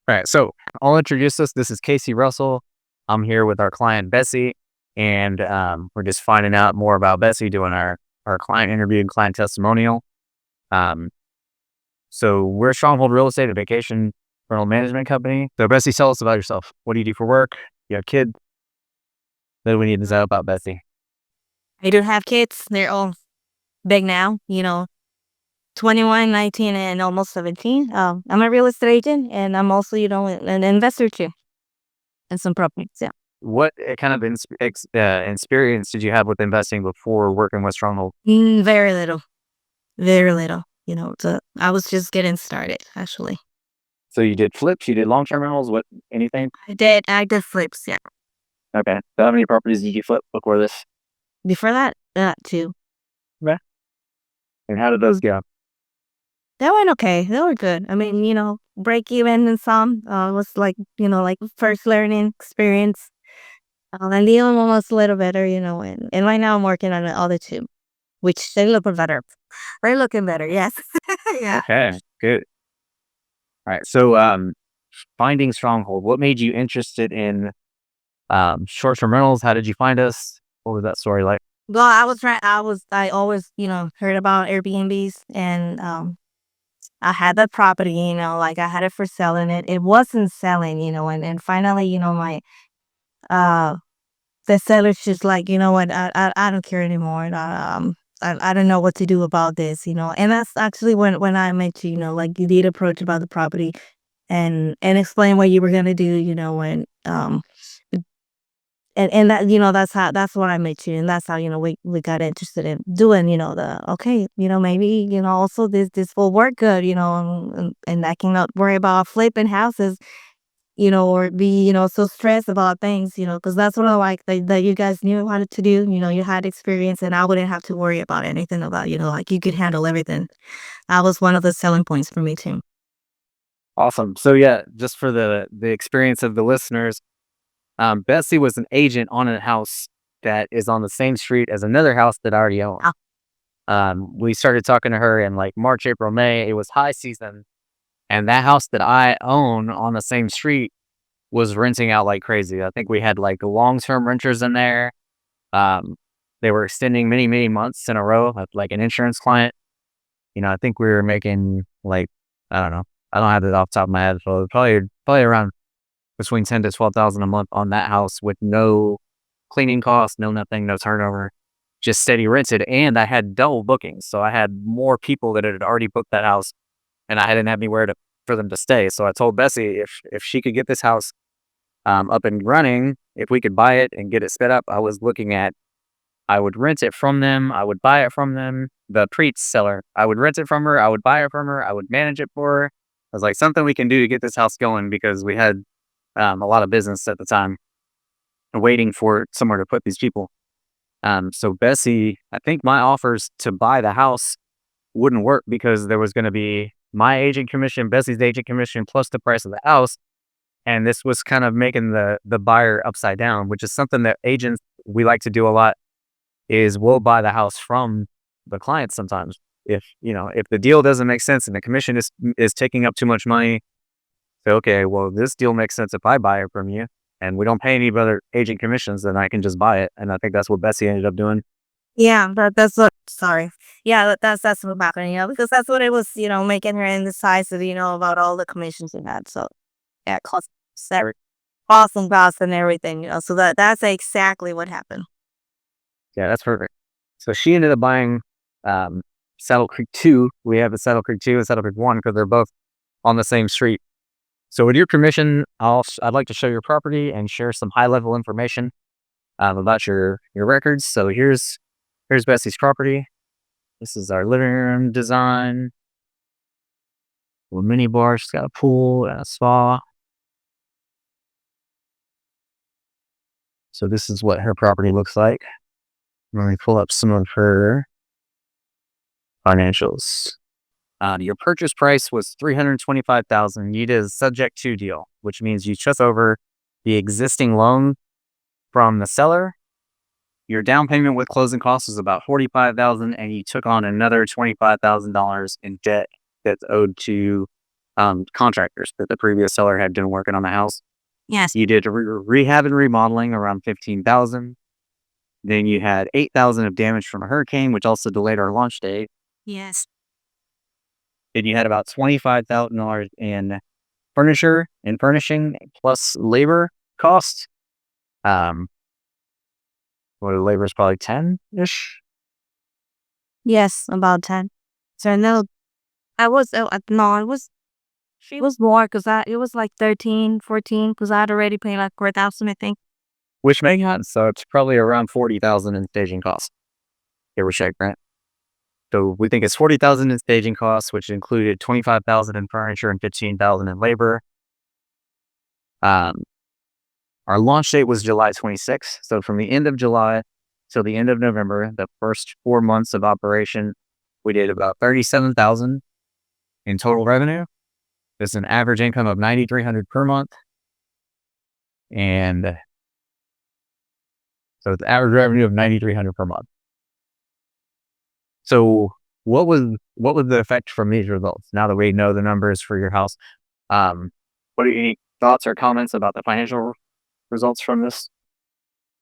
All right, so I'll introduce us. This is Casey Russell. I'm here with our client Bessy, and we're just finding out more about Bessy, doing our client interview and client testimonial. Um, so we're Stronghold Real Estate, a vacation rental management company. So Bessy, tell us about yourself. What do you do for work? You have kids? Then we need to know about Bessy. I do have kids. They're all big now, 21, 19, and almost 17. I'm a real estate agent, and I'm also, an investor too in some properties. Yeah. What kind of experience did you have with investing before working with Stronghold? Very little, very little. I was just getting started, actually. So you did flips, you did long-term rentals, what, anything? I did flips, yeah. Okay. So how many properties did you flip before this? Before that, too. Okay. And how did those go? That went okay. They were good. I mean, break even in some was like, first learning experience. And the other one was a little better, and right now I'm working on the other two, which they look better. They're looking better, yes. Yeah. Okay, good. All right. So finding Stronghold, what made you interested in short-term rentals? How did you find us? What was that story like? Well, I always, heard about Airbnbs, and I had that property, like I had it for selling it. It wasn't selling, and finally, my uh the seller's just like, you know what, I don't care anymore. I don't know what to do about this, and that's actually when I met you, like you did approach about the property and explain what you were gonna do, and that, that's when I met you, and that's how, we got interested in doing, okay, maybe, also this will work good, and I cannot worry about flipping houses, or be, so stressed about things, because that's what I like that you guys knew how to do, you had experience, and I wouldn't have to worry about anything about, like you could handle everything. That was one of the selling points for me too. Awesome. So yeah, just for the experience of the listeners, Betsy was an agent on a house that is on the same street as another house that I already own. Ah, We started talking to her in like March, April, May. It was high season, and that house that I own on the same street was renting out like crazy. I think we had like long-term renters in there. Um, they were extending many, many months in a row, like an insurance client. I think we were making like, I don't know. I don't have it off the top of my head. So probably around between 10 to 12,000 a month on that house with no cleaning costs, no nothing, no turnover, just steady rented. And I had double bookings. So I had more people that had already booked that house, and I didn't have anywhere for them to stay. So I told Bessy if she could get this house up and running, if we could buy it and get it sped up, I would rent it from them. I would buy it from them. The seller, I would rent it from her. I would buy it from her. I would manage it for her. I was like, something we can do to get this house going, because we had a lot of business at the time waiting for somewhere to put these people. So Bessy, I think my offers to buy the house wouldn't work because there was going to be my agent commission, Bessy's agent commission, plus the price of the house. And this was kind of making the buyer upside down, which is something that agents, we like to do a lot, is we'll buy the house from the client sometimes. If the deal doesn't make sense and the commission is taking up too much money, say, okay, well, this deal makes sense if I buy it from you and we don't pay any other agent commissions, then I can just buy it. And I think that's what Bessy ended up doing. yeah, that's what. Sorry. Yeah, that's what happened. Because that's what it was. Making her indecisive. About all the commissions she had. So yeah, cost and cost and everything. So that's exactly what happened. Yeah, that's perfect. So she ended up buying um, Saddle Creek 2. We have a Saddle Creek 2 and Saddle Creek 1 because they're both on the same street. So with your permission, I'd like to show your property and share some high level information about your records. So here's Bessy's property. This is our living room design. A little mini bar. She's got a pool and a spa. So this is what her property looks like. Let me pull up some of her financials. Your purchase price was $325,000. You did a subject to deal, which means you took over the existing loan from the seller. Your down payment with closing costs was about $45,000, and you took on another $25,000 in debt that's owed to contractors that the previous seller had been working on the house. Yes. You did rehab and remodeling around 15,000. Then you had 8,000 of damage from a hurricane, which also delayed our launch date. Yes. Then you had about $25,000 in furniture and furnishing plus labor costs. Um, what the labor is probably 10-ish. Yes, about 10. So no, I was no, it was she was more because I it was like 13, 14 because I had already paid like 4,000, I think. Which makes sense. So it's probably around 40,000 in staging costs. Give or take, right? So we think it's 40,000 in staging costs, which included 25,000 in furniture and 15,000 in labor. Um, our launch date was July 26th. So from the end of July till the end of November, the first 4 months of operation, we did about 37,000 in total revenue. It's an average income of 9,300 per month. And so it's average revenue of 9,300 per month. So what was the effect from these results? Now that we know the numbers for your house, what are any thoughts or comments about the financial results from this?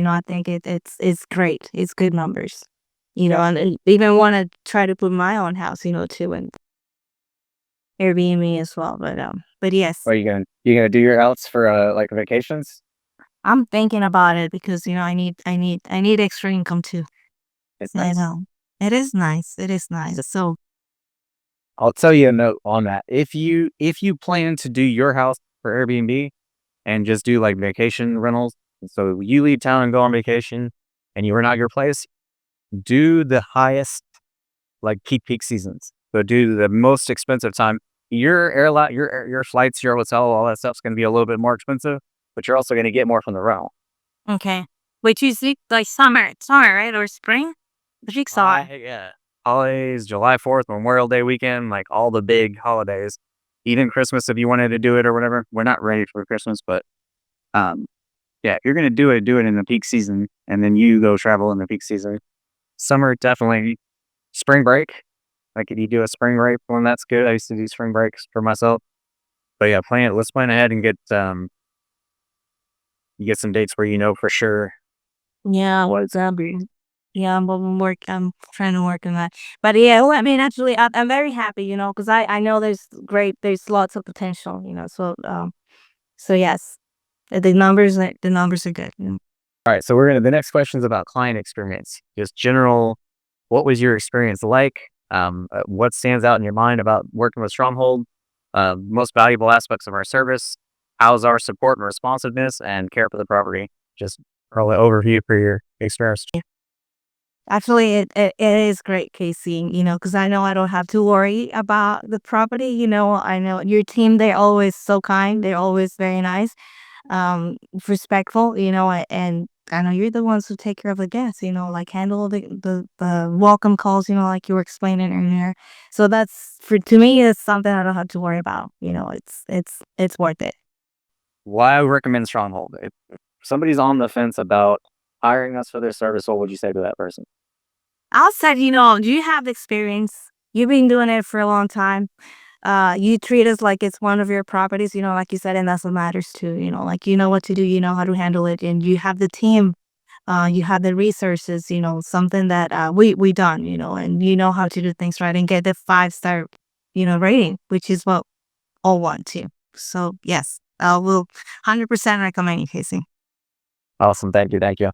I think it's great. It's good numbers. And even want to try to put my own house, too, and Airbnb as well. But yes, Are you gonna do your outs for like vacations? I'm thinking about it because I need extra income too. It's I nice. know it is nice. It is nice. So I'll tell you a note on that. If you plan to do your house for Airbnb and just do like vacation rentals, so you leave town and go on vacation, and you rent out your place, do the highest like peak seasons. So do the most expensive time. Your airline, your flights, your hotel, all that stuff's going to be a little bit more expensive, but you're also going to get more from the rental. okay, which is it like summer, right, or spring? Which is summer. Yeah. Holidays, July 4th, Memorial Day weekend, like all the big holidays. Even Christmas, if you wanted to do it or whatever. We're not ready for Christmas, but um, yeah, if you're gonna do it in the peak season, and then you go travel in the peak season. Summer, definitely. Spring break, like if you do a spring break one, that's good. I used to do spring breaks for myself. But yeah, let's plan ahead and get you get some dates where you know for sure Yeah, what it's gonna be. yeah, I'm trying to work on that. But yeah, well, I mean, actually, I'm very happy, because I know there's lots of potential, so yes, the numbers are good. All right, so we're gonna the next question is about client experience. Just general, what was your experience like? What stands out in your mind about working with Stronghold? Most valuable aspects of our service. How's our support and responsiveness and care for the property? Just early overview for your experience. Actually, it is great, Casey, because I know I don't have to worry about the property. I know your team, they're always so kind. They're always very nice, respectful, and I know you're the ones who take care of the guests, like handle the welcome calls, like you were explaining earlier. So to me, it's something I don't have to worry about. It's worth it. Why I recommend Stronghold? If somebody's on the fence about hiring us for their service, what would you say to that person? Outside, you have experience. You've been doing it for a long time. You treat us like it's one of your properties, like you said, and that's what matters too. Like you know what to do, you know how to handle it, and you have the team, you have the resources, something that we done, and you know how to do things right and get the 5-star, rating, which is what all want to. So yes, I will 100% recommend you, Casey. Awesome. Thank you. Thank you.